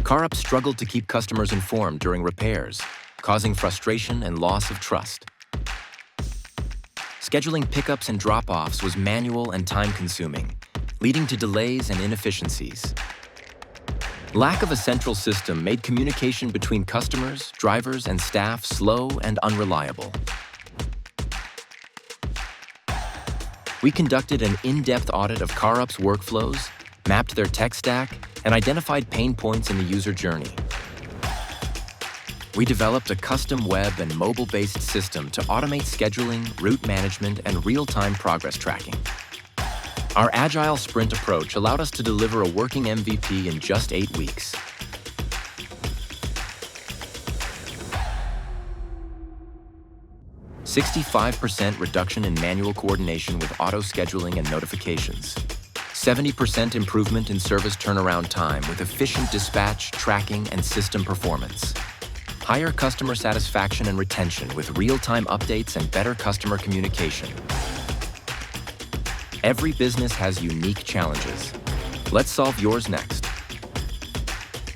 CarUp struggled to keep customers informed during repairs, causing frustration and loss of trust. Scheduling pickups and drop-offs was manual and time-consuming, leading to delays and inefficiencies. Lack of a central system made communication between customers, drivers, and staff slow and unreliable. We conducted an in-depth audit of CarUp's workflows, mapped their tech stack, and identified pain points in the user journey. We developed a custom web and mobile-based system to automate scheduling, route management, and real-time progress tracking. Our agile sprint approach allowed us to deliver a working MVP in just 8 weeks. "65% reduction in manual coordination with auto-scheduling and notifications. 70% improvement in service turnaround time with efficient dispatch, tracking, and system performance. Higher customer satisfaction and retention with real-time updates and better customer communication." Every business has unique challenges. Let's solve yours next.